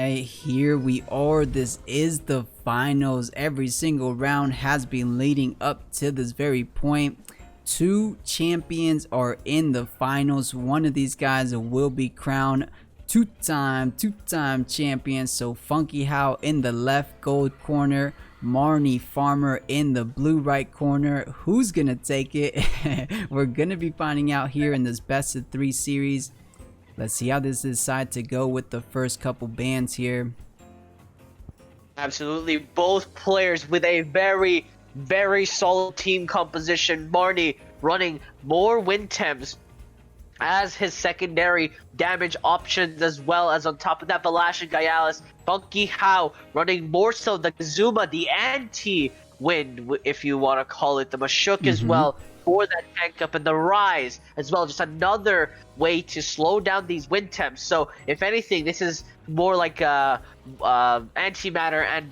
Alright, here we are. This is the finals. Every single round has been leading up to this very point. Two champions are in the finals. One of these guys will be crowned two-time champion. So FunkyHao in the left gold corner, Marnefarmer in the blue right corner. Who's gonna take it? We're gonna be finding out here in this best of 3 series. Let's see how this decides to go with the first couple bans here. Absolutely, both players with a very solid team composition. Marnie running more wind tems as his secondary damage options, as well as on top of that Valash and Gyalis. FunkyHao running more so the Kizuma, the anti-wind, if you want to call it, the Houchic as well, for that tank up, and the Rise as well, just another way to slow down these wind temps. So if anything, this is more like antimatter and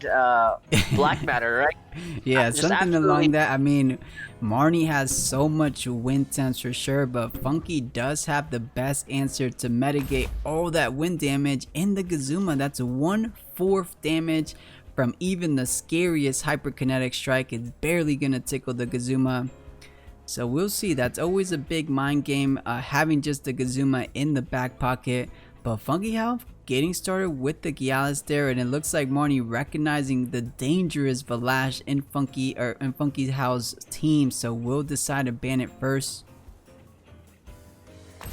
black matter, right? Yeah, something along that. I mean, Marnie has so much wind temps for sure, but Funky does have the best answer to mitigate all that wind damage in the Kizuma. That's 1/4 damage from even the scariest hyperkinetic strike. It's barely gonna tickle the Kizuma. So we'll see. That's always a big mind game, having just the Kizuma in the back pocket. But FunkyHao getting started with the Gyalis there, and it looks like Marnie recognizing the dangerous Valash in FunkyHao's team. So we'll decide to ban it first.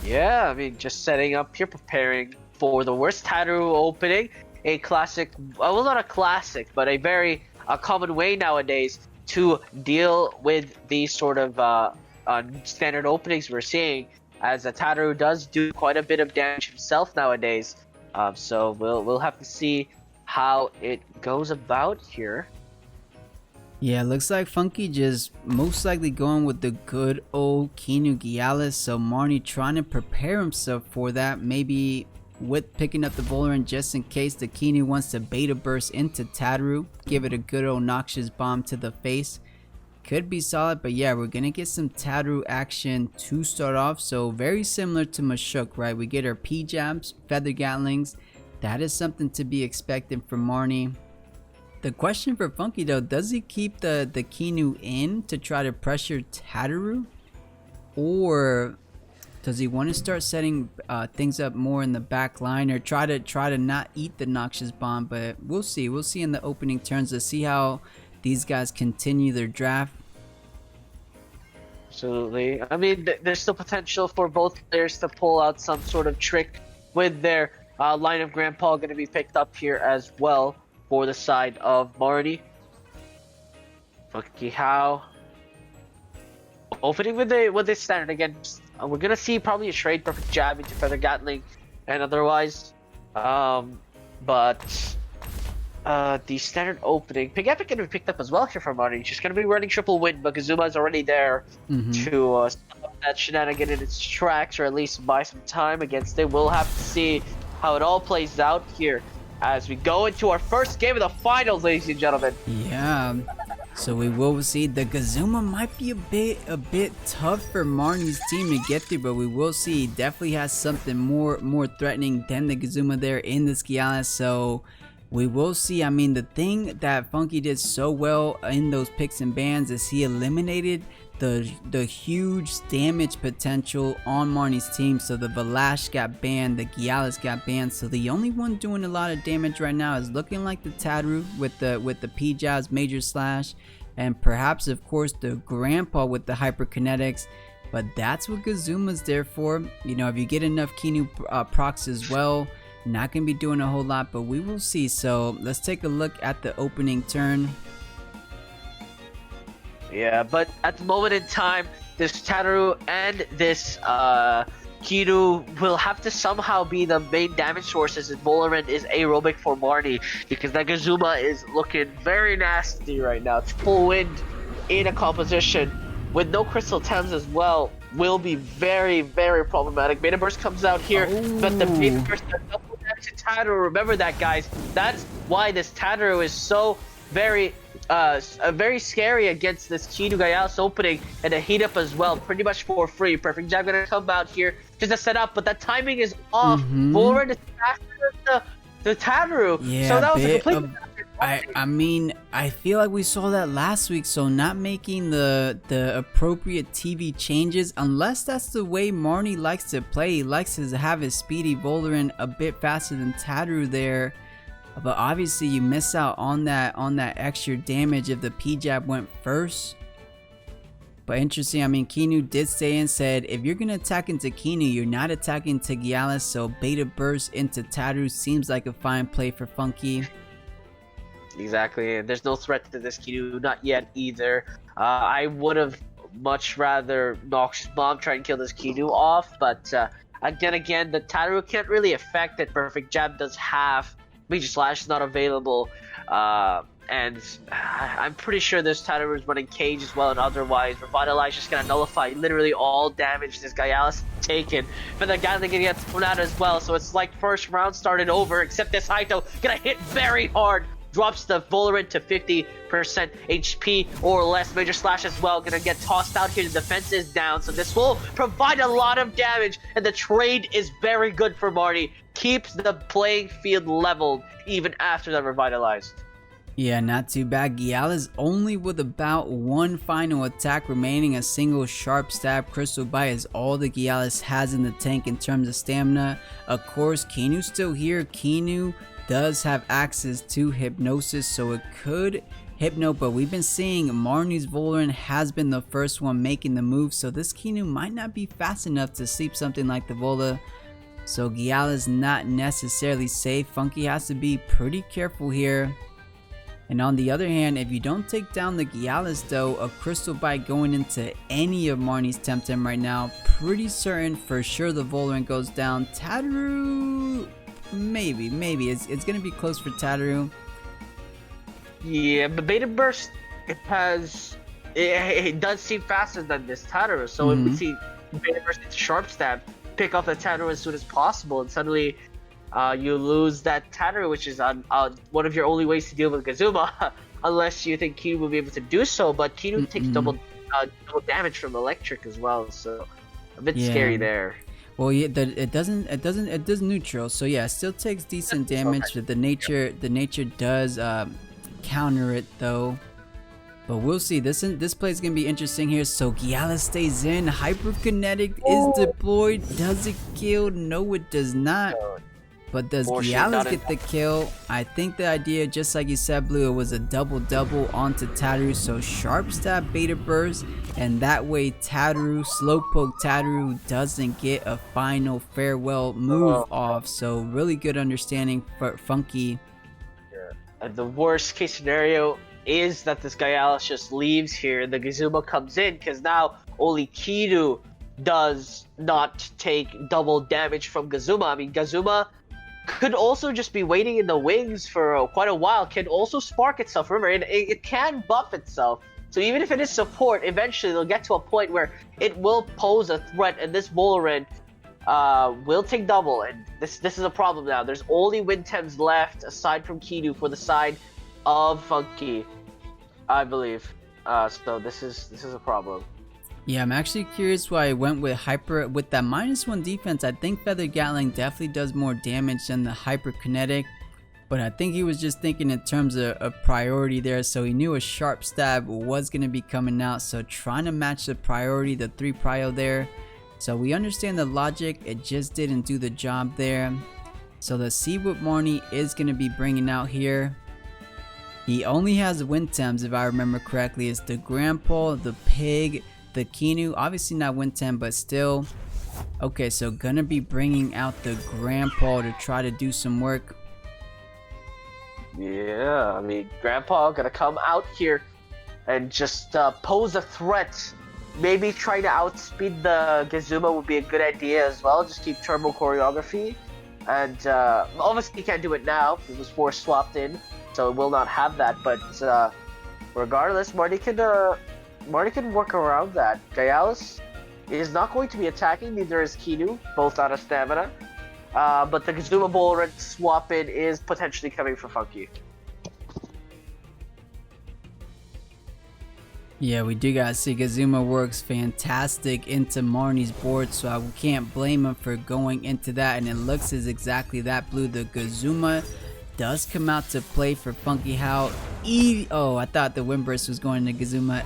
Yeah, I mean, just setting up here, preparing for the worst Tattoo opening. A classic, well, not a classic, but a common way nowadays to deal with these sort of standard openings we're seeing, as Tattoo does do quite a bit of damage himself nowadays. So we'll have to see how it goes about here. Yeah, looks like Funky just most likely going with the good old Kinu Gyalis. So Marnie trying to prepare himself for that, maybe with picking up the Volerant just in case the Kinu wants to beta burst into Tattoo, give it a good old noxious bomb to the face. Could be solid, but yeah, we're gonna get some Tattoo action to start off. So very similar to Houchic, right? We get our P-jabs, feather gatlings. That is something to be expected from Marnie. The question for Funky though, does he keep the Kinu in to try to pressure Tattoo, or does he want to start setting things up more in the back line, or try to not eat the noxious bomb? But we'll see in the opening turns to see how these guys continue their draft. Absolutely. I mean, there's still potential for both players to pull out some sort of trick with their line of Grandpa going to be picked up here as well for the side of Marnie. FunkyHao opening with the standard again. We're gonna see probably a trade perfect jab into feather gatling and otherwise, but the standard opening pick epic gonna be picked up as well here from Marnie. She's gonna be running triple wind, but Kazuma is already there to stop that shenanigan in its tracks, or at least buy some time against it. We'll have to see how it all plays out here as we go into our first game of the finals, ladies and gentlemen. Yeah. So we will see. The Kizuma might be a bit tough for Marnie's team to get through, but we will see. He definitely has something more threatening than the Kizuma there in this Gyalis. So we will see. I mean, the thing that Funky did so well in those picks and bans is he eliminated the huge damage potential on Marnie's team. So the Valash got banned, the Gyalis got banned. So the only one doing a lot of damage right now is looking like the Tattoo with the P-jabs, major slash, and perhaps of course the Grandpa with the hyperkinetics. But that's what Kazuma's there for. You know, if you get enough Kinu procs as well, not gonna be doing a whole lot, but we will see. So let's take a look at the opening turn. Yeah, but at the moment in time, this Tattoo and this Kinu will have to somehow be the main damage sources, and Volerant is aerobic for Marnie, because that Kazuma is looking very nasty right now. It's full wind in a composition with no crystal tems as well will be very problematic. Beta burst comes out here, but the beta burst does double damage to Tattoo. Remember that, guys. That's why this Tattoo is so very scary against this Kinu Gyalis opening, and a heat up as well, pretty much for free. Perfect jab gonna come out here just to set up, but that timing is off. Volerant is faster than the Tataru. Yeah, so that was a bit complete. I mean, I feel like we saw that last week, so not making the appropriate TV changes, unless that's the way Marnie likes to play. He likes to have his speedy Voldaren a bit faster than Tataru there. But obviously you miss out on that extra damage if the P-Jab went first. But interesting, I mean, Kinu did stay and said, if you're going to attack into Kinu, you're not attacking to Gialis, so Beta Burst into Tataru seems like a fine play for Funky. Exactly, and there's no threat to this Kinu, not yet either. I would have much rather Noxious Bomb try and kill this Kinu off, but again, the Tataru can't really affect it. Perfect Jab does half. Major Slash is not available, and I'm pretty sure this Tataru is running Cage as well, and otherwise Revitalize just gonna nullify literally all damage this Gialis taken. But the guy gonna get thrown out as well, so it's like first round started over, except this Haito gonna hit very hard. Drops the Voldaren to 50% HP or less. Major Slash as well, gonna get tossed out here. The defense is down, so this will provide a lot of damage, and the trade is very good for Marty. Keeps the playing field leveled even after the Revitalized. Yeah, not too bad. Giala's only with about one final attack remaining. A single sharp stab crystal bite is all the Gialis has in the tank in terms of stamina. Of course, Kinu's still here. Kinu does have access to hypnosis, so it could hypno, but we've been seeing Marnie's Voldaren has been the first one making the move, so this Kinu might not be fast enough to sleep something like the Vola. So Giala's not necessarily safe. Funky has to be pretty careful here. And on the other hand, if you don't take down the Gialis though, a Crystal Bite going into any of Marnie's Temtem right now, pretty certain for sure the Voldaren goes down. Tataru, maybe. It's gonna be close for Tataru. Yeah, but Beta Burst, it does seem faster than this Tataru, so if we see Beta Burst into Sharp Stab, pick up the Tataru as soon as possible, and suddenly you lose that Tataru, which is on one of your only ways to deal with Gazuma, unless you think Kinu will be able to do so. But Kinu takes double damage from Electric as well, so a bit scary there. Well, yeah, it does neutral, so yeah, it still takes decent damage. But the nature does counter it though. But we'll see. This play is gonna be interesting here. So Giala stays in. Hyperkinetic is deployed. Does it kill? No, it does not. But does Gialis get the kill? I think the idea, just like you said, Blue, it was a double onto Tataru. So sharp stab Beta Burst, and that way Tataru, Slowpoke Tataru doesn't get a final farewell move off. So really good understanding for Funky. Yeah. And the worst case scenario is that this Gialis just leaves here and the Gazuma comes in, because now only Kinu does not take double damage from Gazuma. I mean, Gazuma could also just be waiting in the wings for quite a while, can also spark itself. Remember, it can buff itself. So even if it is support, eventually they'll get to a point where it will pose a threat, and this Voldaren will take double. And this is a problem now. There's only Wind Tems left, aside from Kinu, for the side of Funky, I believe. So this is a problem. Yeah, I'm actually curious why I went with Hyper. With that -1 defense, I think Feather Gatling definitely does more damage than the Hyperkinetic. But I think he was just thinking in terms of priority there, so he knew a Sharp Stab was going to be coming out. So trying to match the priority, the 3 prio there. So we understand the logic, it just didn't do the job there. So let's see what Marnie is going to be bringing out here. He only has Wind Tems, if I remember correctly. It's the Grandpa, the Pig, the Kinu, obviously not Wind Tem, but still. Okay, so gonna be bringing out the Grandpa to try to do some work. Yeah, I mean, Grandpa gonna come out here and just pose a threat. Maybe try to outspeed the Gazuma would be a good idea as well. Just keep turbo choreography. And obviously he can't do it now. It was force swapped in, so it will not have that. But regardless, Marty can work around that. Gialis is not going to be attacking, neither is Kinu, both out of stamina. But the Gazuma Voldaren swap in is potentially coming for Funky. Yeah, we do gotta see Gazuma works fantastic into Marnie's board, so I can't blame him for going into that, and it looks as exactly that, Blue. The Gazuma does come out to play for FunkyHao. Oh, I thought the wind burst was going to Kizuma.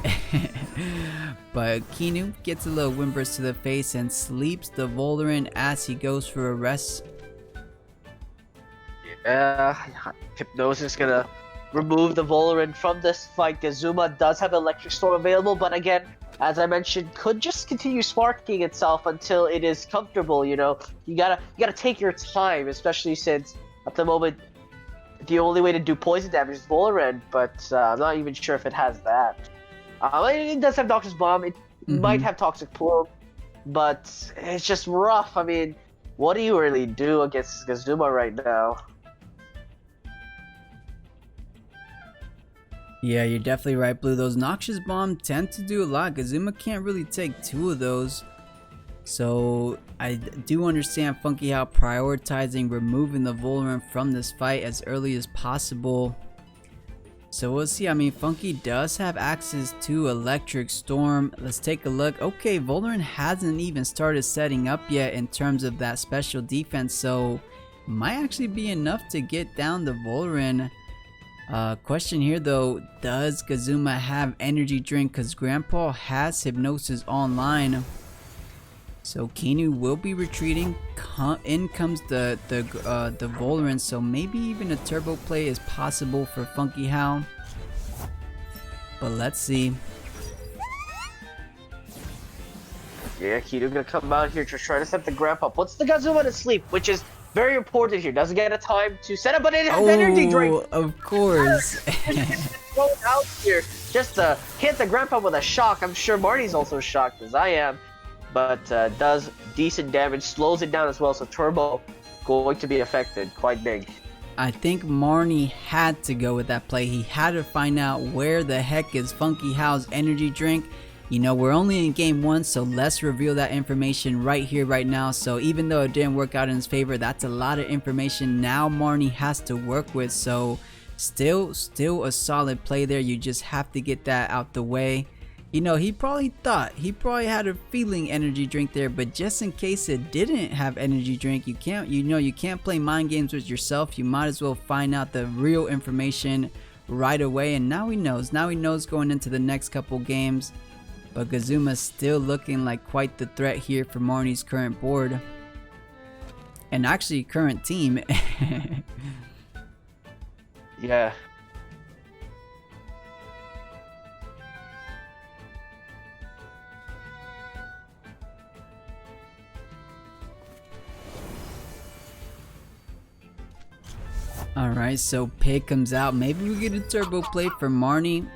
But Kinu gets a little wind burst to the face and sleeps the Voldaren as he goes for a rest. Hypnosis gonna remove the Voldaren from this fight. Kizuma does have Electric Storm available, but again, as I mentioned, could just continue sparking itself until it is comfortable. You know, you gotta take your time, especially since at the moment the only way to do poison damage is Voldaren, but I'm not even sure if it has that. It does have Doctor's Bomb. It might have Toxic Plume, but it's just rough. I mean, what do you really do against Kizuma right now? Yeah, you're definitely right, Blue. Those Noxious Bomb tend to do a lot. Kizuma can't really take 2 of those. So I do understand FunkyHao prioritizing removing the Voldaren from this fight as early as possible. So we'll see. I mean, Funky does have access to Electric Storm. Let's take a look. Okay, Voldaren hasn't even started setting up yet in terms of that special defense, so might actually be enough to get down the Voldaren. Question here though, does Kizuma have energy drink? Because Grandpa has Hypnosis online. So Kinu will be retreating. In comes the Voldaren, so maybe even a turbo play is possible for FunkyHao. But let's see. Yeah, Kinu gonna come out here to try to set the Grandpa. Puts the Kizuma to sleep, which is very important here. Doesn't get a time to set up, but it has energy drink. Of course. Throw it out here just to hit the Grandpa with a shock. I'm sure Marty's also shocked as I am, but does decent damage, slows it down as well. So Turbo going to be affected quite big. I think Marnie had to go with that play. He had to find out where the heck is FunkyHao's energy drink. You know, we're only in game 1, so let's reveal that information right here, right now. So even though it didn't work out in his favor, that's a lot of information now Marnie has to work with. So still a solid play there. You just have to get that out the way. You know, he probably had a feeling energy drink there, but just in case it didn't have energy drink, you can't play mind games with yourself. You might as well find out the real information right away. And now he knows going into the next couple games. But Kizuma's still looking like quite the threat here for Marnie's current board. And actually current team. Yeah. Alright, so Pig comes out. Maybe we get a turbo play for Marnie.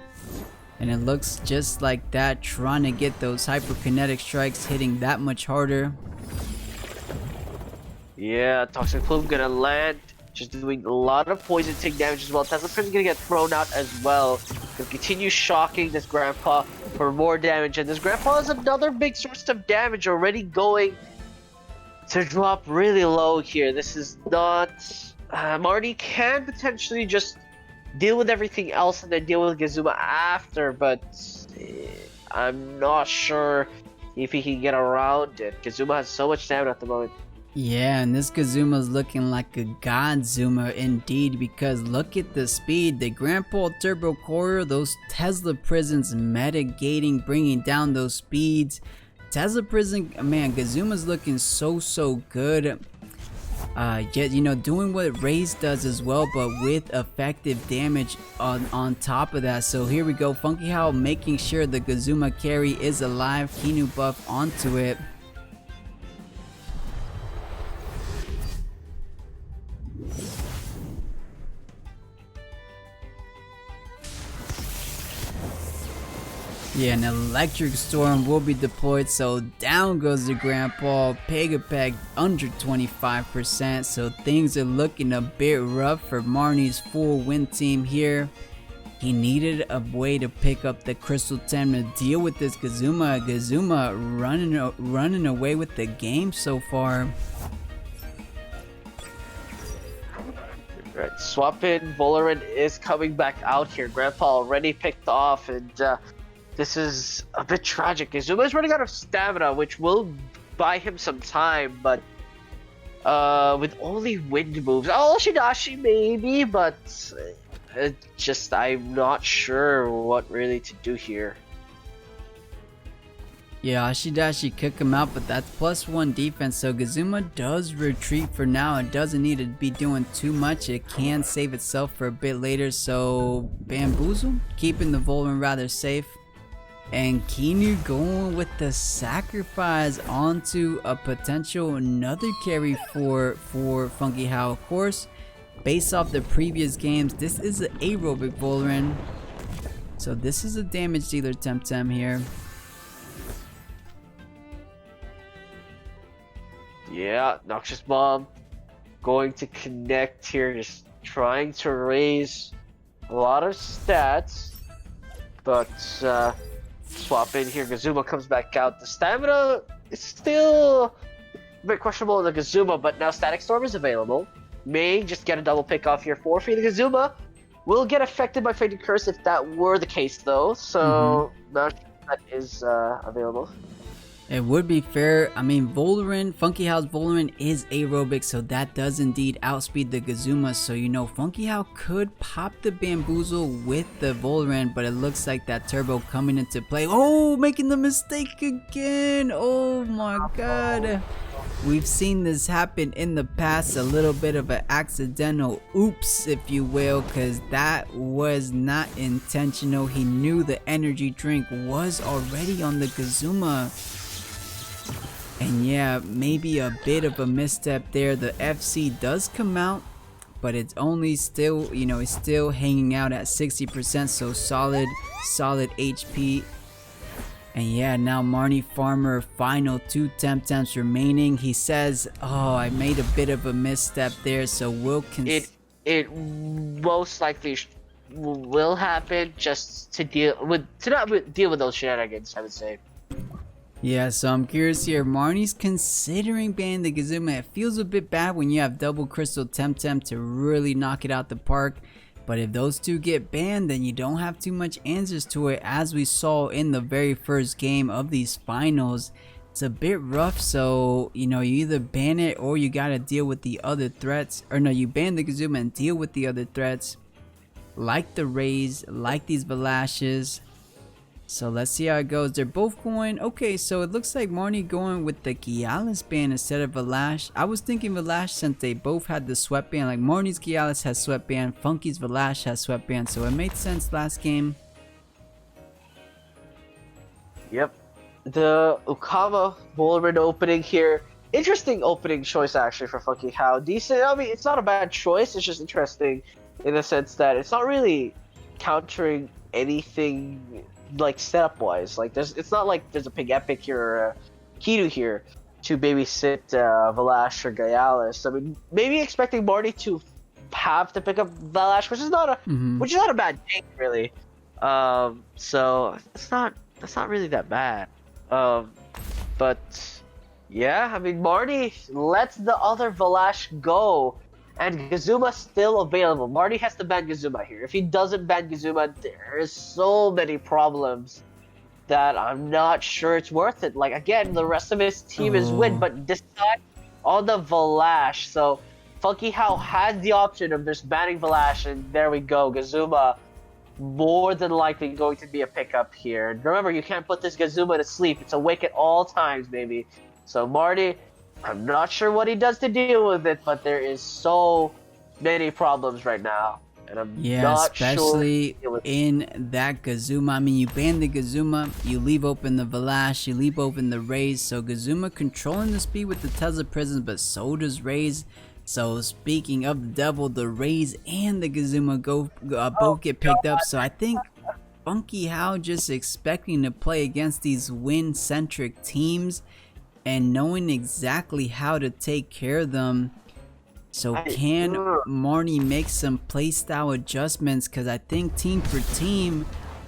And it looks just like that, trying to get those hyperkinetic strikes hitting that much harder. Yeah, Toxic Plume gonna land, just doing a lot of poison take damage as well. Tesla Prism's gonna get thrown out as well. Gonna continue shocking this Grandpa for more damage, and this Grandpa is another big source of damage already going to drop really low here. This is not... Marty can potentially just deal with everything else and then deal with Kizuma after, but I'm not sure if he can get around it. Kizuma has so much stamina at the moment. Yeah, and this Kizuma's looking like a Godzuma indeed, because look at the speed. The Grandpa Turbo Courier, those Tesla Prisons mitigating, bringing down those speeds. Tesla Prison, man, Kizuma's looking so good. Yet, you know, doing what Raze does as well, but with effective damage on top of that. So here we go, FunkyHao making sure the Kizuma carry is alive. Kinu buff onto it. Yeah, an Electric Storm will be deployed, so down goes the Grandpa. Pegapeg under 25%, so things are looking a bit rough for Marnie's full win team here. He needed a way to pick up the Crystal Tem to deal with this Kizuma. Kizuma running away with the game so far. Right, swap in. Voldaren is coming back out here. Grandpa already picked off, and this is a bit tragic. Kizuma is running out of stamina, which will buy him some time, but with only wind moves. Oh, Shidashi maybe, but just I'm not sure what really to do here. Yeah, Ashidashi kick him out, but that's +1 defense, so Gazuma does retreat for now. It doesn't need to be doing too much. It can save itself for a bit later, so Bamboozle, keeping the Volran rather safe. And Kinu going with the sacrifice onto a potential another carry for FunkyHao. Of course, based off the previous games, this is an aerobic Volran. So this is a damage dealer Temtem here. Yeah, Noxious Bomb going to connect here, just trying to raise a lot of stats. But swap in here, Gazuma comes back out. The stamina is still a bit questionable in the Gazuma, but now Static Storm is available. May just get a double pick off here for the Gazuma. Will get affected by Fated Curse if that were the case though, so not sure that is available. It would be fair. I mean, FunkyHao's Volran is aerobic, so that does indeed outspeed the Gazuma. So, you know, FunkyHao could pop the Bamboozle with the Volran, but it looks like that turbo coming into play. Oh, making the mistake again. Oh my god. We've seen this happen in the past. A little bit of an accidental oops, if you will, because that was not intentional. He knew the energy drink was already on the Gazuma. And yeah, maybe a bit of a misstep there. The FC does come out, but it's only still, you know, it's still hanging out at 60%, so solid HP. And yeah, now Marnefarmer, final 2 Temtems remaining. He says, oh, I made a bit of a misstep there, so we'll it most likely will happen, just to not deal with those shenanigans, I would say. Yeah, so I'm curious here. Marnie's considering banning the Gazuma. It feels a bit bad when you have double crystal Temtem to really knock it out the park. But if those two get banned, then you don't have too much answers to it, as we saw in the very first game of these finals. It's a bit rough, so you know, you either ban it or you gotta deal with the other threats. Or no, you ban the Gazuma and deal with the other threats, like the Rays, like these Velashes. So let's see how it goes. They're both going okay, so it looks like Marnie going with the Gialis ban instead of Velash. I was thinking Velash, since they both had the sweat ban. Like Marnie's Gialis has sweat ban, Funky's Velash has sweat ban, so it made sense last game. Yep. The Ukama Volran opening here. Interesting opening choice actually for FunkyHao. Decent. I mean, it's not a bad choice. It's just interesting in the sense that it's not really countering anything like setup wise. Like it's not like there's a Pig Epic here or a Kidu here to babysit Velash or Gialis. I mean, maybe expecting Marty to have to pick up Velash, which is not a bad thing really. So that's not really that bad. But yeah, I mean, Marty lets the other Velash go. And Gazuma still available. Marty has to ban Gazuma here. If he doesn't ban Gazuma, there's so many problems that I'm not sure it's worth it. Like, again, the rest of his team is win, but this time on the Velash. So FunkyHao has the option of just banning Velash, and there we go. Gazuma more than likely going to be a pickup here. And remember, you can't put this Gazuma to sleep. It's awake at all times, baby. So Marty, I'm not sure what he does to deal with it, but there is so many problems right now. And I'm not especially sure in that Gazuma. I mean, you ban the Gazuma, you leave open the Velash, you leave open the Rays. So Gazuma controlling the speed with the Tesla Prisms, but so does Rays. So speaking of the devil, the Rays and the Gazuma both get picked up. So I think FunkyHao just expecting to play against these win-centric teams and knowing exactly how to take care of them. So can Marnie make some playstyle adjustments? Because I think team for team,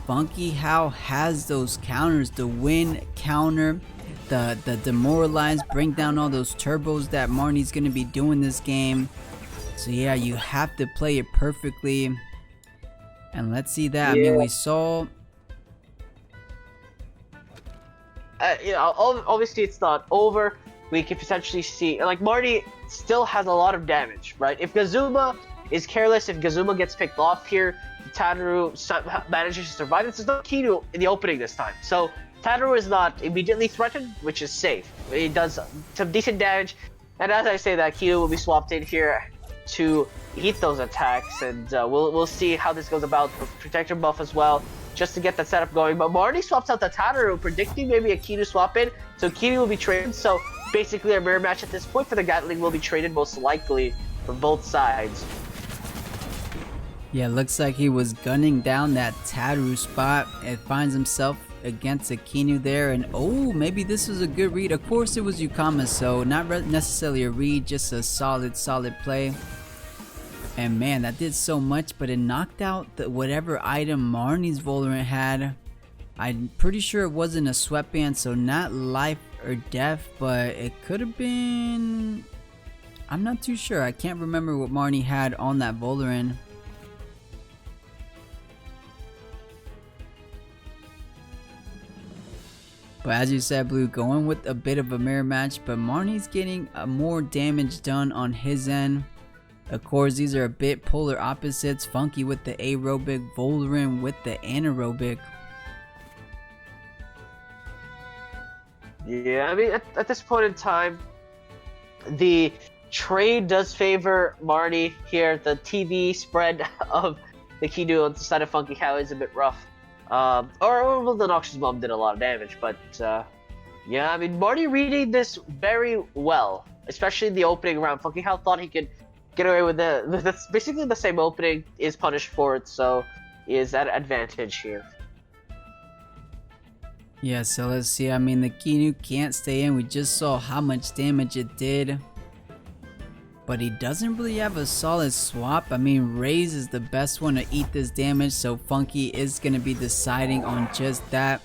FunkyHao has those counters. The win counter, the demoralize, bring down all those turbos that Marnie's going to be doing this game. So yeah, you have to play it perfectly. And let's see that. I mean, we saw... you know, obviously it's not over. we could potentially see, like, Marty still has a lot of damage, right? If Gazuma is careless, if Gazuma gets picked off here, Tataru manages to survive. This is not Kinu in the opening this time. So Tataru is not immediately threatened, which is safe. He does some decent damage, and as I say that, Kinu will be swapped in here to eat those attacks, and we'll see how this goes about for Protector buff as well, just to get that setup going. But Marty swaps out the Tataru, predicting maybe a Kinu swap in, so Kinu will be traded. So basically a mirror match at this point for the Gatling will be traded most likely from both sides. Yeah, looks like he was gunning down that Tataru spot and finds himself against a Kinu there, and oh, maybe this was a good read. Of course it was Yukama, so not necessarily a read, just a solid play. And man, that did so much, but it knocked out whatever item Marnie's Valorant had. I'm pretty sure it wasn't a sweatband, so not life or death, but it could have been... I'm not too sure. I can't remember what Marnie had on that Valorant. But as you said, Blue, going with a bit of a mirror match, but Marnie's getting more damage done on his end. Of course, these are a bit polar opposites. Funky with the aerobic, Valorant with the anaerobic. Yeah, I mean, at this point in time, the trade does favor Marnie here. The TV spread of the Kinu on the side of FunkyHao is a bit rough. Or the Noxious Bomb did a lot of damage, but yeah, I mean, Marty reading this very well, especially in the opening round. FunkyHao thought he could get away with that's basically the same opening, is punished for it, so he is at advantage here. Yeah, so let's see. I mean, the Kinu can't stay in. We just saw how much damage it did. But he doesn't really have a solid swap. I mean, Raze is the best one to eat this damage, so Funky is going to be deciding on just that.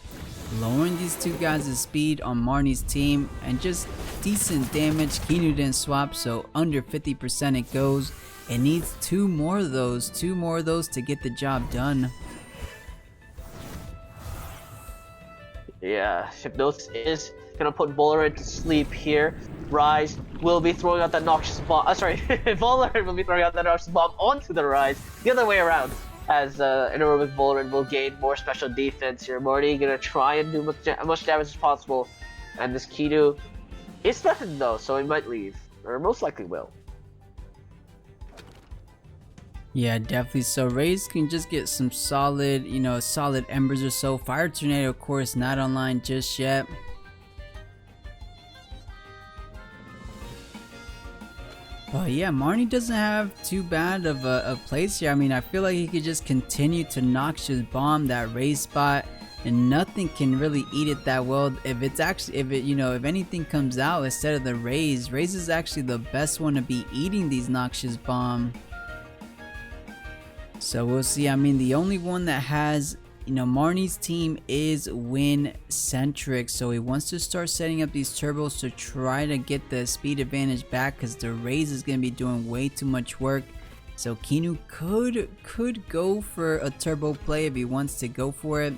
Lowering these two guys' speed on Marnie's team, and just decent damage. Kinu didn't swap, so under 50% it goes. It needs two more of those to get the job done. Yeah, Hypnosis is gonna put Valorant to sleep here. Rise will be throwing out that Noxious Bomb. Valorant will be throwing out that Noxious Bomb onto the Rise. The other way around, as anaerobic Valorant will gain more special defense here. Marty gonna try and do much damage as possible, and this Kinu is threatened though, so he might leave, or most likely will. Yeah, definitely. So Raze can just get some solid, solid embers or so. Fire Tornado, of course, not online just yet. But yeah, Marnie doesn't have too bad of a place here. I mean, I feel like he could just continue to Noxious Bomb that Raze spot, and nothing can really eat it that well. If anything comes out instead of the Raze is actually the best one to be eating these Noxious Bomb. So we'll see. I mean, the only one that has, Marnie's team is Win centric, so he wants to start setting up these turbos to try to get the speed advantage back, because the Raze is going to be doing way too much work. So Kinu could go for a turbo play if he wants to go for it.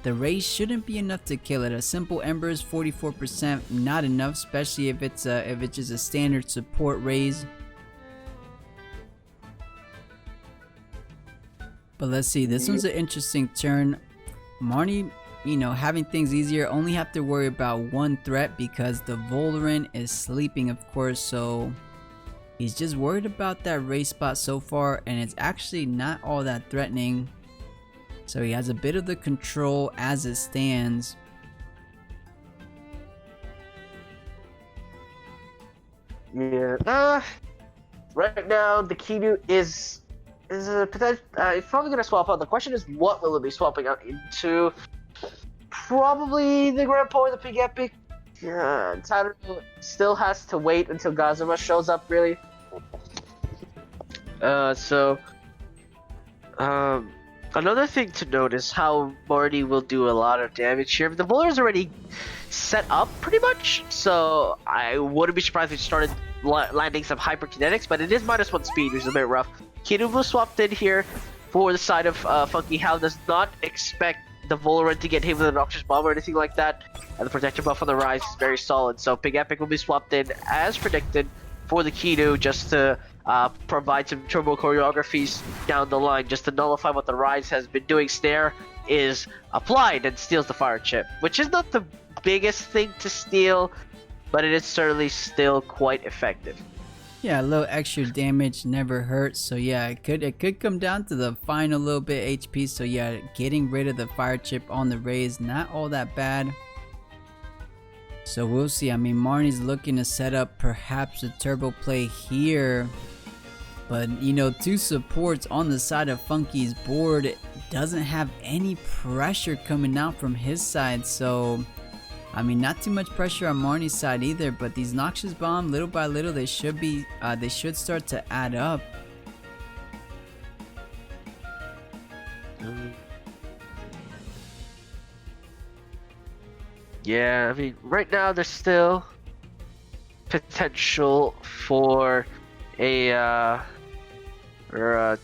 The Raze shouldn't be enough to kill it. A simple Ember is 44%, not enough, especially if it's just a standard support Raze. But let's see, this one's an interesting turn. Marnie, having things easier, only have to worry about one threat because the Valorant is sleeping, of course, so he's just worried about that Raze spot so far, and it's actually not all that threatening. So he has a bit of the control as it stands. Yeah, right now the Kinu is a potential. It's probably gonna swap out. The question is, what will it be swapping out into? Probably the Grandpa or the Pig Epic. Yeah, Tataru still has to wait until Gazuma shows up, really. Another thing to note is how Marty will do a lot of damage here. The bowler is already set up pretty much, so I wouldn't be surprised if he started landing some hyperkinetics, but it is -1 speed, which is a bit rough. Kinu was swapped in here for the side of FunkyHao. Does not expect the Volarant to get hit with an Noxious Bomb or anything like that. And the Protector buff on the Rise is very solid. So Pig Epic will be swapped in as predicted for the Kidu just to provide some turbo choreographies down the line, just to nullify what the Rise has been doing. Snare is applied and steals the Fire Chip, which is not the biggest thing to steal, but it is certainly still quite effective. Yeah, a little extra damage never hurts. So yeah, it could come down to the final little bit HP. So yeah, getting rid of the Fire Chip on the Raze, not all that bad. So we'll see. I mean, Marnie's looking to set up perhaps a turbo play here. But, you know, 2 supports on the side of Funky's board doesn't have any pressure coming out from his side. So, I mean, not too much pressure on Marnie's side either. But these Noxious Bomb, little by little, they should start to add up. Yeah, I mean, right now there's still potential for a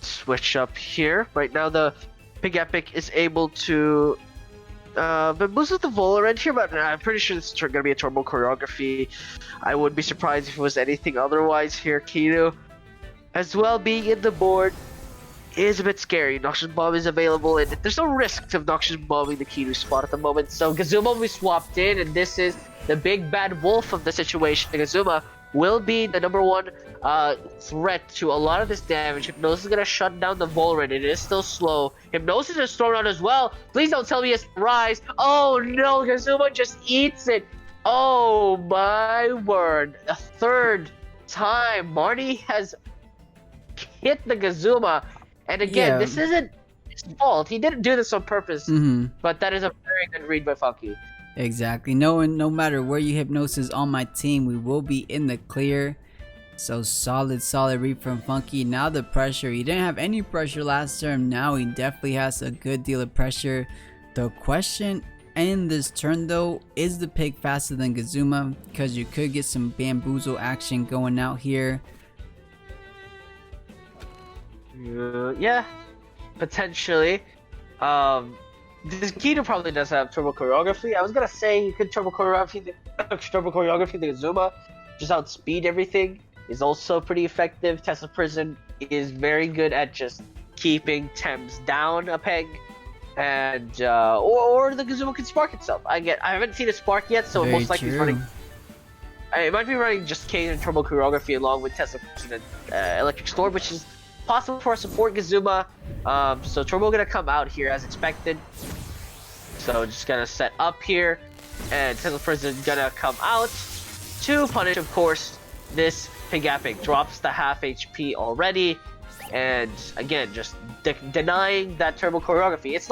switch up here. Right now the Pig Epic is able to bamboozle the Volarant here, but I'm pretty sure this is going to be a turbo choreography. I wouldn't be surprised if it was anything otherwise here. Kidu as well being in the board is a bit scary. Noxious Bomb is available, and there's no risk of Noxious Bombing the Kidu spot at the moment. So Gazuma will be swapped in, and this is the big bad wolf of the situation. Gazuma will be the #1 threat to a lot of this damage. Hypnosis is going to shut down the Volarant. It is still slow. Hypnosis is thrown out as well. Please don't tell me it's Rise. Oh no, Gazuma just eats it. Oh my word. A third time Marnie has hit the Gazuma. And again, this isn't his fault. He didn't do this on purpose. But that is a very good read by Funky. Exactly. No matter where you Hypnosis on my team, we will be in the clear. So solid read from Funky. Now the pressure. He didn't have any pressure last turn. Now he definitely has a good deal of pressure. The question in this turn though, is the Pig faster than Gazuma? Because you could get some bamboozle action going out here. Yeah, potentially. This Kidu probably does have turbo choreography. I was gonna say you could turbo choreography the Gazuma, just outspeed everything. Is also pretty effective. Tesla Prison is very good at just keeping Tems down a peg, and or the Gazuma can spark itself. I haven't seen it spark yet, so most likely it's running. It might be running just Kane and turbo choreography along with Tesla Prison and Electric Storm, which is possible for a support Gazuma. So Turbo gonna come out here as expected. So just gonna set up here, and Tesla Prison gonna come out to punish, of course, this Pig Epic. Drops the half HP already, and again, just denying that turbo choreography. It's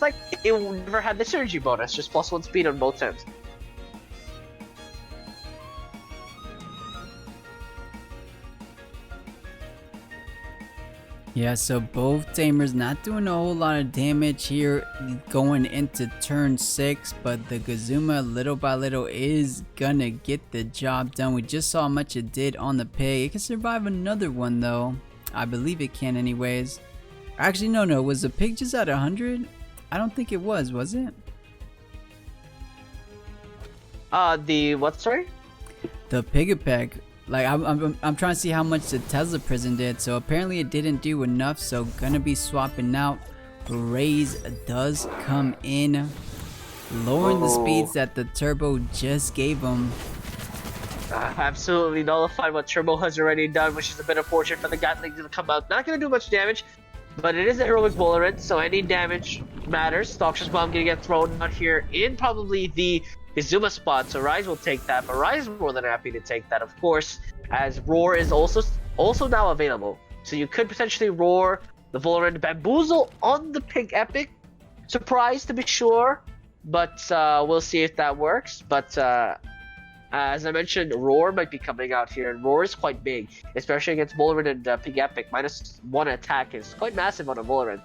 like it never had the synergy bonus, just +1 speed on both times. Yeah, so both Tamers not doing a whole lot of damage here going into turn 6, but the Gazuma little by little is gonna get the job done. We just saw how much it did on the Pig. It can survive another one though. I believe it can anyways. Actually, no, was the Pig just at 100? I don't think it was it? The what, sorry? The Pig-a-Peg. Like, I'm trying to see how much the Tesla Prison did. So apparently it didn't do enough. So gonna be swapping out. Raze does come in, lowering the speeds that the Turbo just gave him. Absolutely nullified what Turbo has already done, which is a bit unfortunate for the Gatling to come out. Not gonna do much damage, but it is a heroic Volarant, so any damage matters. Noxious Bomb gonna get thrown out here in probably the Gazuma spot, so Rise will take that, but Rise is more than happy to take that, of course, as Roar is also now available. So you could potentially Roar the Volarant, bamboozle on the Pig Epic. Surprise to be sure, but we'll see if that works. But as I mentioned, Roar might be coming out here, and Roar is quite big, especially against Volarant and Pig Epic. -1 attack is quite massive on a Volarant.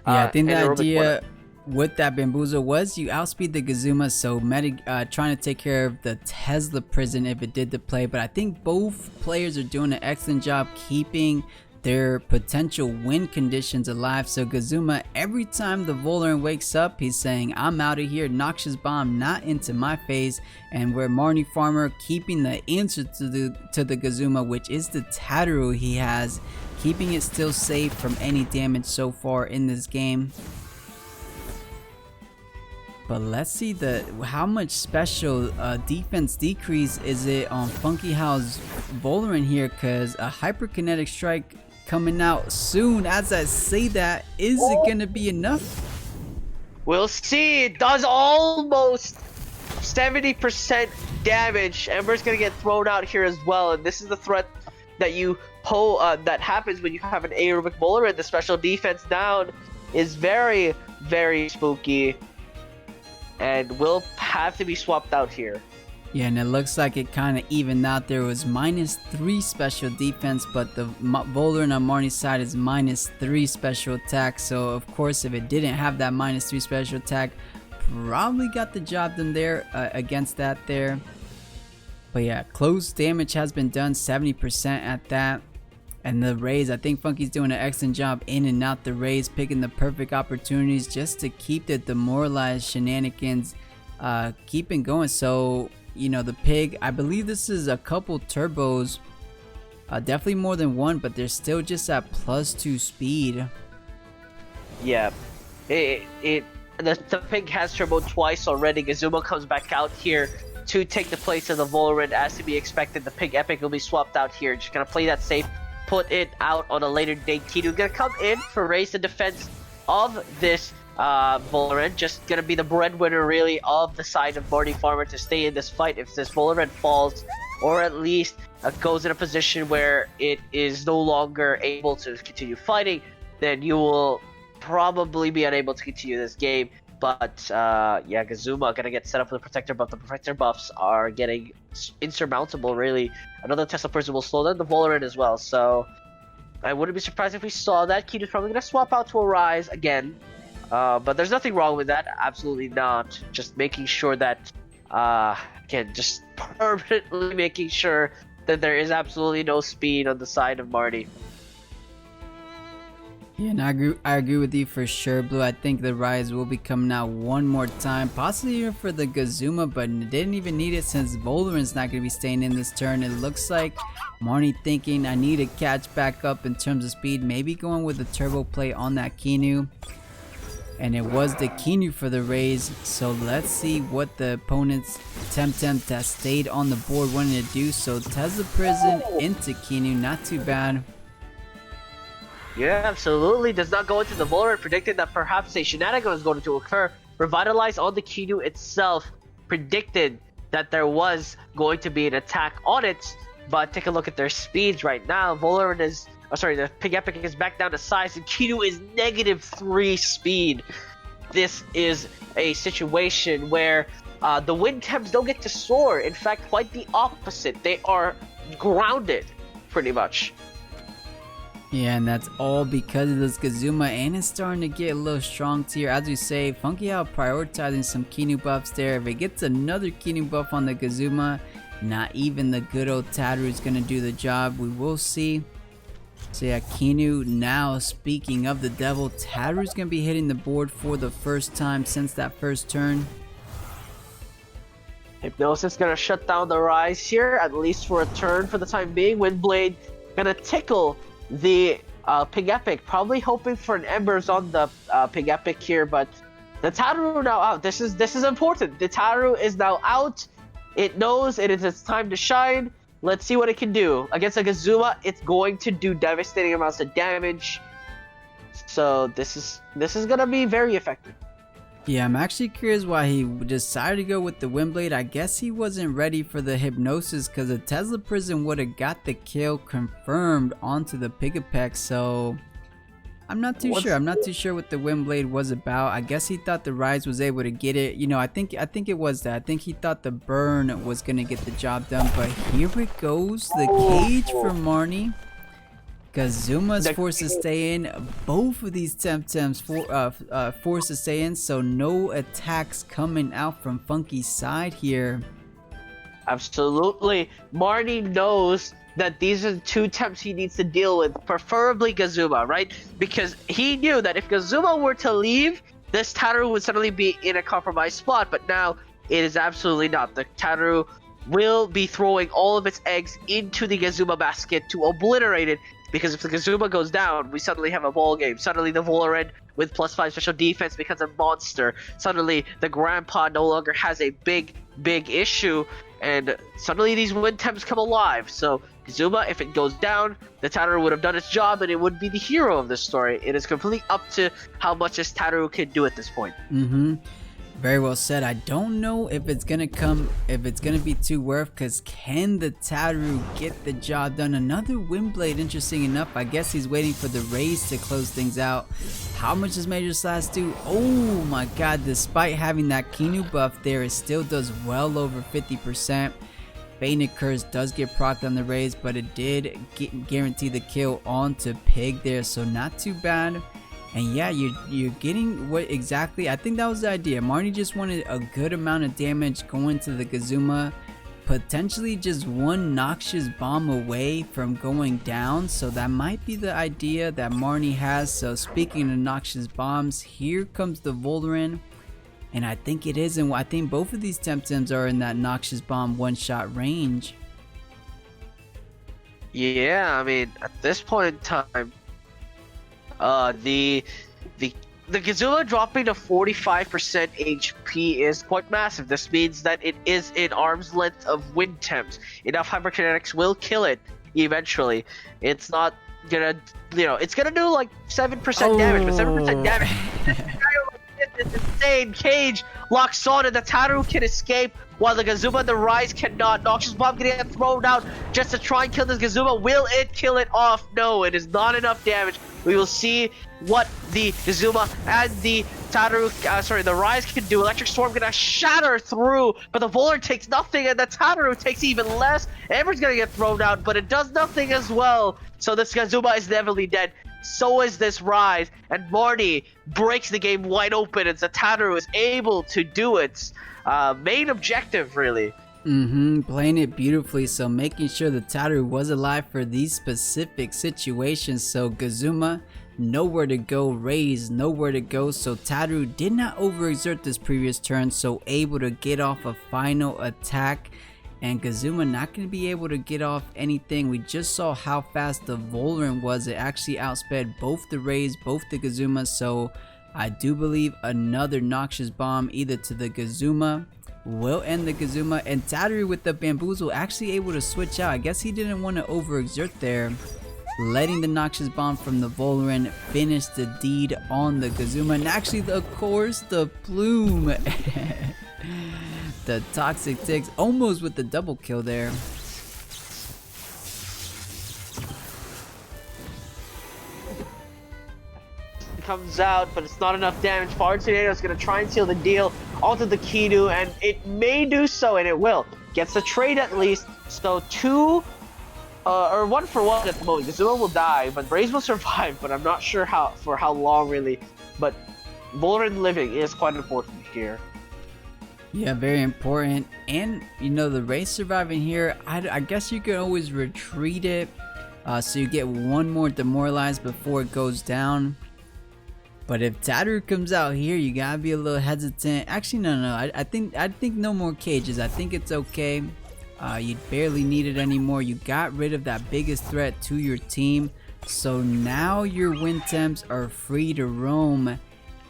Yeah, I think the idea with that bamboozle was you outspeed the Gazuma, so trying to take care of the Tesla Prison if it did the play. But I think both players are doing an excellent job keeping their potential win conditions alive. So Kizuma, every time the Volarant wakes up, he's saying, I'm out of here, Noxious Bomb not into my face. And where Marnefarmer keeping the answer to the Kizuma, which is the Tataru he has, keeping it still safe from any damage so far in this game. But let's see how much special defense decrease is it on FunkyHao's Volarant here, because a hyperkinetic strike coming out soon. As I say that, is it gonna be enough? We'll see. It does almost 70% damage. Ember's gonna get thrown out here as well, and this is the threat that that happens when you have an aerobic Volarant. The special defense down is very, very spooky, and will have to be swapped out here. Yeah, and it looks like it kind of evened out. There was -3 special defense, but the Volarant on Marnie's side is -3 special attack. So of course, if it didn't have that -3 special attack, probably got the job done there against that there. But yeah, close damage has been done, 70% at that. And the Rays, I think Funky's doing an excellent job in and out the Rays, picking the perfect opportunities just to keep the demoralized shenanigans keeping going. So, you know, the Pig, I believe this is a couple turbos, definitely more than one, but they're still just at +2 speed. Yeah, the Pig has turbo twice already. Kizuma comes back out here to take the place of the Volarant, as to be expected. The Pig Epic will be swapped out here. Just gonna play that safe, put it out on a later date. Kidu gonna come in for raise the defense of this Volarant. Just gonna be the breadwinner really of the side of Marnefarmer to stay in this fight. If this Volarant falls, or at least goes in a position where it is no longer able to continue fighting, then you will probably be unable to continue this game. But yeah, Kizuma gonna get set up with a protector buff. The protector buffs are getting insurmountable really. Another Tesla person will slow down the Volarant as well, so I wouldn't be surprised if we saw that. Kidu's probably gonna swap out to a Rise again. But there's nothing wrong with that, absolutely not. Just making sure that, again, just permanently making sure that there is absolutely no speed on the side of Marty. Yeah, and I agree with you for sure, Blue. I think the Rise will be coming out one more time, possibly even for the Kizuma, but didn't even need it since Volarant's not going to be staying in this turn. It looks like Marnie thinking, I need to catch back up in terms of speed, maybe going with the turbo play on that Kinu. And it was the Kinu for the Rays, so let's see what the opponent's Temtem that stayed on the board wanted to do. So Tesla Prison into Kinu, not too bad. Yeah, absolutely. Does not go into the Volarant, predicted that perhaps a shenanigan was going to occur. Revitalize on the Kinu itself, predicted that there was going to be an attack on it, but take a look at their speeds right now. Volarant is, the Pig Epic is back down to size, and Kinu is -3 speed. This is a situation where the wind temps don't get to soar. In fact, quite the opposite. They are grounded, pretty much. Yeah, and that's all because of this Kizuma, and it's starting to get a little strong tier. As we say, FunkyHao prioritizing some Kinu buffs there. If it gets another Kinu buff on the Kizuma, not even the good old Tataru is going to do the job. We will see. So yeah, Kinu now, speaking of the devil, Tataru's going to be hitting the board for the first time since that first turn. Hypnosis going to shut down the Rise here, at least for a turn for the time being. Windblade going to tickle the Pig Epic, probably hoping for an Embers on the Pig Epic here, but the Tataru now out. This is important. The Tataru is now out. It knows it is its time to shine. Let's see what it can do. Against a Kizuma, it's going to do devastating amounts of damage. So this is gonna be very effective. Yeah, I'm actually curious why he decided to go with the Windblade. I guess he wasn't ready for the Hypnosis, because the Tesla Prison would have got the kill confirmed onto the Pigapec. So I'm not too sure. I'm not too sure what the Windblade was about. I guess he thought the Rise was able to get it. You know, I think it was that. I think he thought the burn was gonna get the job done. But here it goes, the cage for Marnie. Kizuma's forced to stay in. Both of these Temtems forced to stay in, so no attacks coming out from Funky's side here. Absolutely. Marnie knows that these are the two temps he needs to deal with, preferably Gazuma, right? Because he knew that if Gazuma were to leave, this Tataru would suddenly be in a compromised spot, but now it is absolutely not. The Tataru will be throwing all of its eggs into the Gazuma basket to obliterate it, because if the Gazuma goes down, we suddenly have a ball game. Suddenly the Volarend with +5 special defense becomes a monster. Suddenly the Grandpa no longer has a big issue, and suddenly these wind temps come alive. So Gazuma, if it goes down, the Tataru would have done its job and it would be the hero of this story. It is completely up to how much this Tataru can do at this point. Very well said. I don't know if it's gonna be too worth, because can the Tataru get the job done? Another Windblade, interesting enough. I guess he's waiting for the raise to close things out. How much does Major Slash do? Oh my god, despite having that Kinu buff there, it still does well over 50%. Fainted Curse does get procced on the raise, but it did guarantee the kill onto Pig there, so not too bad. And yeah, you're getting what exactly, I think that was the idea. Marnie just wanted a good amount of damage going to the Gazuma, potentially just one Noxious Bomb away from going down, so that might be the idea that Marnie has. So speaking of Noxious Bombs, here comes the Volarend, and I think it is, and I think both of these Temtems are in that Noxious Bomb one-shot range. Yeah, I mean, at this point in time, the Gazuma dropping to 45% HP is quite massive. This means that it is in arm's length of wind temps. Enough hyperkinetics will kill it eventually. It's not gonna, it's gonna do like 7% damage, but 7% damage. This insane cage locks on, and the Tataru can escape while the Gazuma and the Rise cannot. Noxious Bomb can get thrown out just to try and kill this Gazuma. Will it kill it off? No, it is not enough damage. We will see what the Gazuma and the Tataru, the Rise can do. Electric Storm gonna shatter through, but the Volarend takes nothing, and the Tataru takes even less. Everyone's gonna get thrown out, but it does nothing as well. So this Gazuma is definitely dead. So is this Rise, and Marnie breaks the game wide open, and Tataru is able to do its main objective, really. Playing it beautifully, so making sure the Tataru was alive for these specific situations. So Gazuma, nowhere to go, Raise, nowhere to go, so Tataru did not overexert this previous turn, so able to get off a final attack. And Gazuma not going to be able to get off anything. We just saw how fast the Volarend was. It actually outsped both the Rays, both the Gazuma. So I do believe another Noxious Bomb either to the Gazuma will end the Gazuma. And Tataru with the Bamboozle actually able to switch out. I guess he didn't want to overexert there, letting the Noxious Bomb from the Volarend finish the deed on the Gazuma. And actually, of course, the Plume. The Toxic Ticks almost with the double kill there. It comes out, but it's not enough damage. Fire Tornado is going to try and seal the deal onto the Kinu, and it may do so, and it will. Gets the trade at least, so two, or 1 for 1 at the moment. Gazuma will die, but Raze will survive, but I'm not sure for how long really. But Volarend living is quite important here. Yeah, very important. And the race surviving here, I guess you can always retreat it, so you get one more demoralized before it goes down. But if Tataru comes out here, you gotta be a little hesitant. Actually, no, I think no more cages. I think it's okay. You barely need it anymore. You got rid of that biggest threat to your team, so now your wind temps are free to roam.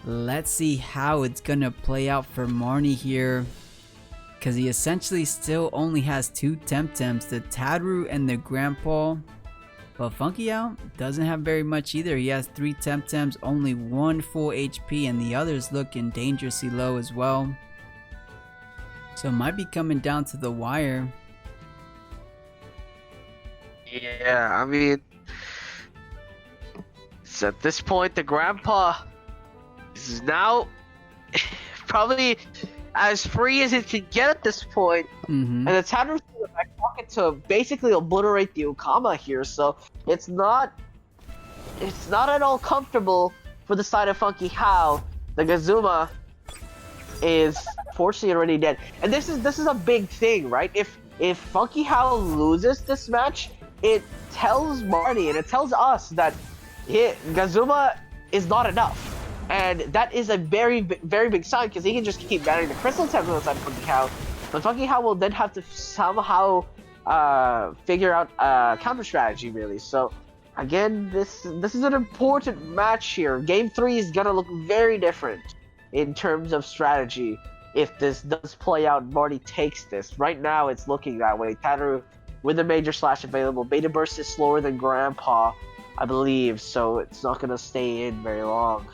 Let's see how it's gonna play out for Marnie here, because he essentially still only has 2 Temtems, the Tataru and the Grandpa. But FunkyHao doesn't have very much either. He has 3 Temtems, only 1 full HP, and the others looking dangerously low as well. So it might be coming down to the wire. Yeah, I mean, so at this point, the Grandpa is now probably as free as it can get at this point. And the Tataru's in the back pocket to basically obliterate the Okama here, so it's not at all comfortable for the side of FunkyHao. The Gazuma is fortunately already dead, and this is a big thing, right? If FunkyHao loses this match, it tells Marnie and it tells us that Gazuma is not enough. And that is a very big sign, because he can just keep banning the crystal temple inside FunkyHao. But FunkyHao will then have to somehow figure out a counter strategy, really. So again, this is an important match here. Game 3 is gonna look very different in terms of strategy if this does play out and Marty takes this. Right now it's looking that way. Tataru with the major slash available. Beta burst is slower than Grandpa, I believe, so it's not gonna stay in very long.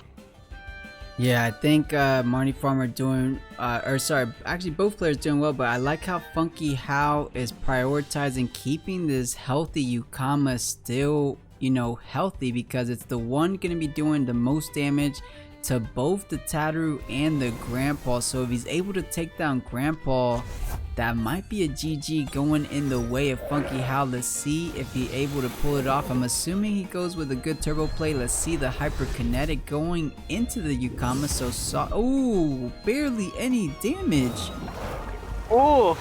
Yeah, I think Marnefarmer doing, actually both players doing well, but I like how FunkyHao is prioritizing keeping this healthy Yukama still, you know, healthy, because it's the one going to be doing the most damage to both the Tataru and the Grandpa. So if he's able to take down Grandpa, that might be a GG going in the way of FunkyHao. Let's see if he's able to pull it off. I'm assuming he goes with a good turbo play. Let's see the hyperkinetic going into the Yukama. Oh, barely any damage. Oh,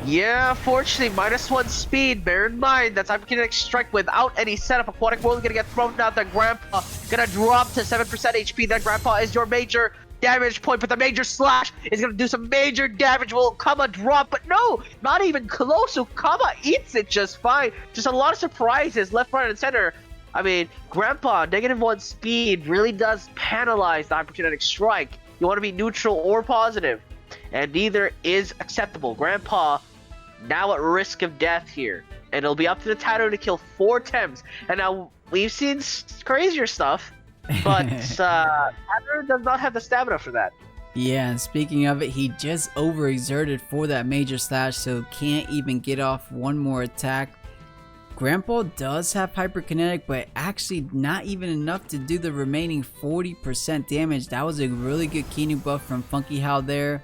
yeah, fortunately, -1 speed. Bear in mind, that's hyperkinetic strike without any setup. Aquatic World gonna get thrown down. That Grandpa gonna drop to 7% HP. That Grandpa is your major damage point, but the major slash is gonna do some major damage. Will Ukama drop? But no, not even close. Ukama eats it just fine. Just a lot of surprises left, right, and center. I mean, Grandpa, -1 speed really does penalize the hyperkinetic strike. You want to be neutral or positive, and neither is acceptable. Grandpa now at risk of death here, and it'll be up to the Tato to kill 4 Tems. And now we've seen crazier stuff, but Tato does not have the stamina for that. Yeah, and speaking of it, he just overexerted for that major slash, so can't even get off one more attack. Grandpa does have hyperkinetic, but actually not even enough to do the remaining 40% damage. That was a really good Kinu buff from FunkyHao there.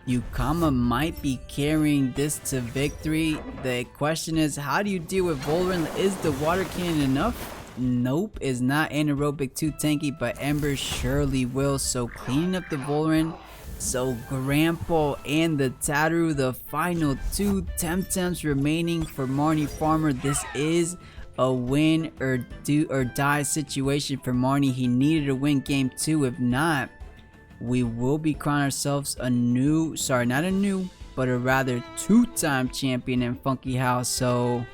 Yukama might be carrying this to victory. The question is, how do you deal with Voldrin? Is the water cannon enough? Nope, is not anaerobic too tanky, but Ember surely will. So cleaning up the Voldrin. So Grandpa and the Tataru, the final 2 Temtems remaining for Marnefarmer. This is a win or do or die situation for Marnie. He needed to win game 2. If not, we will be crowning ourselves a new, not a new, but a rather 2-time champion in FunkyHao. So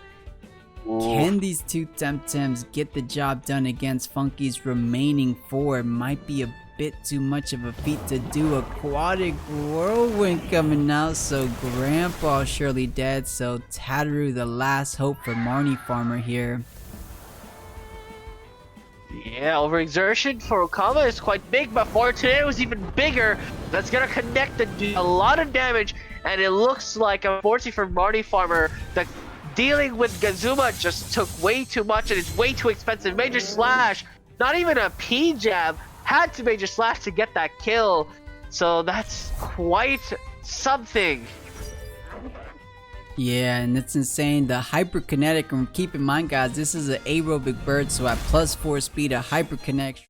can these 2 Temtems get the job done against Funky's remaining 4? Might be a bit too much of a feat to do. Aquatic Whirlwind coming out, so Grandpa surely dead. So Tataru, the last hope for Marnefarmer here. Yeah, overexertion for Ukama is quite big, but for today it was even bigger. That's gonna connect and do a lot of damage, and it looks like, unfortunately for Marnefarmer, that dealing with Gazuma just took way too much and it's way too expensive. Major slash, not even a P jab, had to major slash to get that kill. So that's quite something. Yeah, and it's insane. The hyperkinetic, and keep in mind guys, this is an aerobic bird, so at +4 speed, a hyperkinetic